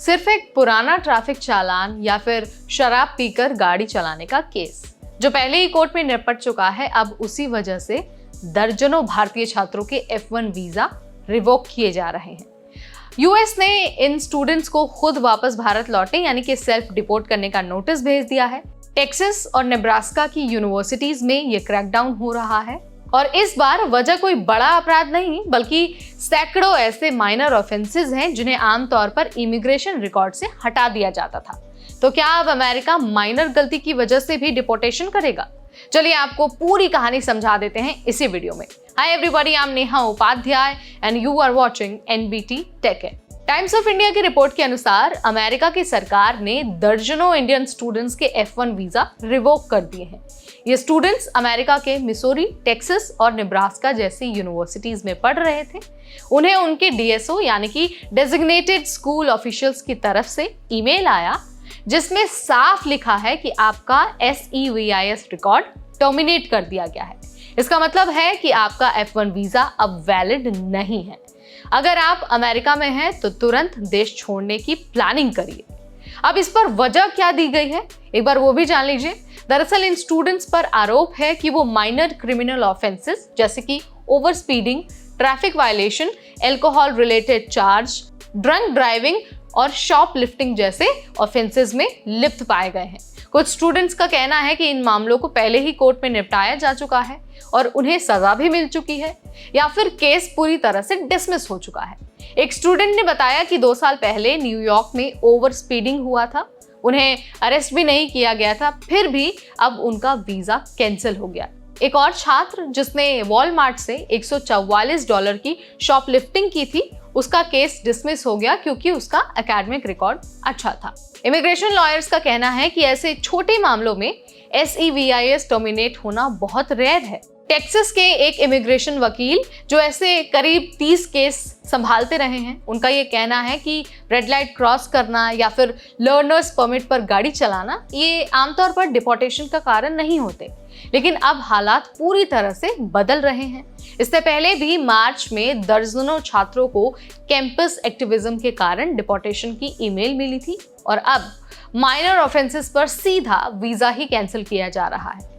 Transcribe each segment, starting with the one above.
सिर्फ एक पुराना ट्रैफिक चालान या फिर शराब पीकर गाड़ी चलाने का केस जो पहले ही कोर्ट में निपट चुका है, अब उसी वजह से दर्जनों भारतीय छात्रों के F1 वीजा रिवोक किए जा रहे हैं। यूएस ने इन स्टूडेंट्स को खुद वापस भारत लौटने यानी कि सेल्फ डिपोर्ट करने का नोटिस भेज दिया है। टेक्सास और नेब्रास्का की यूनिवर्सिटीज में ये क्रैकडाउन हो रहा है और इस बार वजह कोई बड़ा अपराध नहीं बल्कि सैकड़ों ऐसे माइनर ऑफेंसेस हैं जिन्हें आमतौर पर इमिग्रेशन रिकॉर्ड से हटा दिया जाता था। तो क्या अब अमेरिका माइनर गलती की वजह से भी डिपोर्टेशन करेगा? चलिए आपको पूरी कहानी समझा देते हैं इसी वीडियो में। Hi everybody, I am Neha Upadhyay and you are watching NBT tech in. Times of India की रिपोर्ट के अनुसार अमेरिका की सरकार ने दर्जनों इंडियन स्टूडेंट्स के F1 वीजा रिवोक कर दिए हैं। ये स्टूडेंट्स अमेरिका के मिसौरी, टेक्सास और नेब्रास्का जैसी यूनिवर्सिटीज में पढ़ रहे थे। उन्हें उनके DSO यानी कि डेजिग्नेटेड स्कूल ऑफिशियल्स की तरफ से ईमेल आया जिसमें साफ लिखा है कि आपका SEVIS रिकॉर्ड टर्मिनेट कर दिया गया है। इसका मतलब है कि आपका F1 वीजा अब वैलिड नहीं है। अगर आप अमेरिका में हैं तो तुरंत देश छोड़ने की प्लानिंग करिए। अब इस पर वजह क्या दी गई है, एक बार वो भी जान लीजिए। दरअसल इन स्टूडेंट्स पर आरोप है कि वो माइनर क्रिमिनल ऑफेंसेस जैसे कि over speeding, traffic violation, alcohol related charge, drunk driving और शॉप लिफ्टिंग जैसे ऑफेंसेस में लिप्त पाए गए हैं। कुछ स्टूडेंट्स का कहना है कि इन मामलों को पहले ही कोर्ट में निपटाया जा चुका है और उन्हें सजा भी मिल चुकी है या फिर केस पूरी तरह से डिसमिस हो चुका है। एक स्टूडेंट ने बताया कि 2 साल पहले न्यूयॉर्क में ओवर स्पीडिंग हुआ था, उन्हें अरेस्ट भी नहीं किया गया था, फिर भी अब उनका वीजा कैंसिल हो गया। एक और छात्र जिसने वॉलमार्ट से $144 की शॉपलिफ्टिंग की थी, उसका केस डिसमिस हो गया क्योंकि उसका एकेडमिक रिकॉर्ड अच्छा था। इमिग्रेशन लॉयर्स का कहना है कि ऐसे छोटे मामलों में SEVIS टर्मिनेट होना बहुत रेयर है। टेक्सास के एक इमिग्रेशन वकील जो ऐसे करीब 30 केस संभालते रहे हैं, उनका ये कहना है कि रेड लाइट क्रॉस करना या फिर लर्नर्स परमिट पर गाड़ी चलाना ये आमतौर पर डिपोर्टेशन का कारण नहीं होते, लेकिन अब हालात पूरी तरह से बदल रहे हैं। इससे पहले भी मार्च में दर्जनों छात्रों को कैंपस एक्टिविज्म के कारण डिपोर्टेशन की ईमेल मिली थी और अब माइनर ऑफेंसेस पर सीधा वीजा ही कैंसिल किया जा रहा है।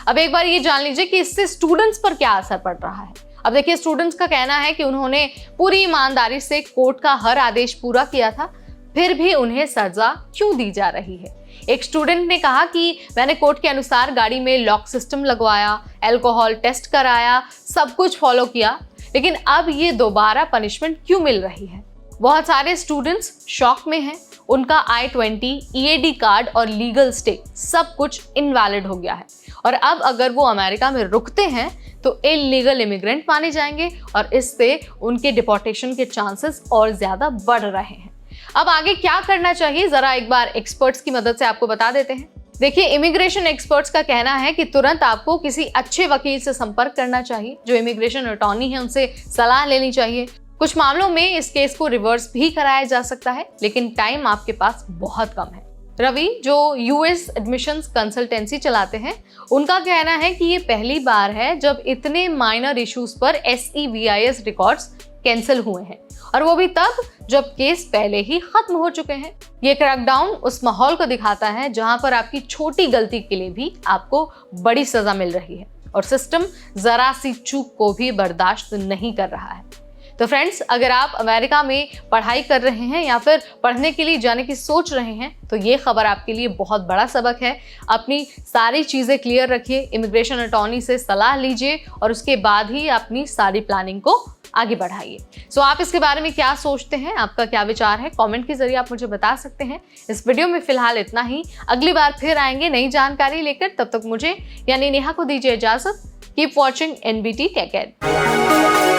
अब एक बार ये जान लीजिए कि इससे स्टूडेंट्स पर क्या असर पड़ रहा है। अब देखिए, स्टूडेंट्स का कहना है कि उन्होंने पूरी ईमानदारी से कोर्ट का हर आदेश पूरा किया था, फिर भी उन्हें सजा क्यों दी जा रही है। एक स्टूडेंट ने कहा कि मैंने कोर्ट के अनुसार गाड़ी में लॉक सिस्टम लगवाया, अल्कोहल टेस्ट कराया, सब कुछ फॉलो किया, लेकिन अब ये दोबारा पनिशमेंट क्यों मिल रही है। बहुत सारे स्टूडेंट्स शॉक में हैं। उनका I-20, EAD कार्ड और लीगल स्टे सब कुछ इनवैलिड हो गया है और अब अगर वो अमेरिका में रुकते हैं तो इलीगल इमिग्रेंट माने जाएंगे और इससे उनके डिपोर्टेशन के चांसेस और ज्यादा बढ़ रहे हैं। अब आगे क्या करना चाहिए, जरा एक बार एक्सपर्ट्स की मदद से आपको बता देते हैं। देखिए, इमिग्रेशन एक्सपर्ट्स का कहना है कि तुरंत आपको किसी अच्छे वकील से संपर्क करना चाहिए। जो इमिग्रेशन अटॉर्नी है उनसे सलाह लेनी चाहिए। कुछ मामलों में इस केस को रिवर्स भी कराया जा सकता है, लेकिन टाइम आपके पास बहुत कम है। रवि जो US एडमिशंस कंसल्टेंसी चलाते हैं, उनका कहना है कि ये पहली बार है जब इतने माइनर इश्यूज पर SEVIS रिकॉर्ड्स कैंसिल हुए हैं और वो भी तब जब केस पहले ही खत्म हो चुके हैं। ये क्रैकडाउन उस माहौल को दिखाता है जहां पर आपकी छोटी गलती के लिए भी आपको बड़ी सजा मिल रही है और सिस्टम जरा सी चूक को भी बर्दाश्त नहीं कर रहा है। तो फ्रेंड्स, अगर आप अमेरिका में पढ़ाई कर रहे हैं या फिर पढ़ने के लिए जाने की सोच रहे हैं तो ये खबर आपके लिए बहुत बड़ा सबक है। अपनी सारी चीज़ें क्लियर रखिए, इमिग्रेशन अटॉर्नी से सलाह लीजिए और उसके बाद ही अपनी सारी प्लानिंग को आगे बढ़ाइए। सो आप इसके बारे में क्या सोचते हैं, आपका क्या विचार है, कमेंट के जरिए आप मुझे बता सकते हैं। इस वीडियो में फिलहाल इतना ही। अगली बार फिर आएंगे नई जानकारी लेकर, तब तक मुझे यानी नेहा को दीजिए इजाजत। कीप वॉचिंग NBT टेक इन।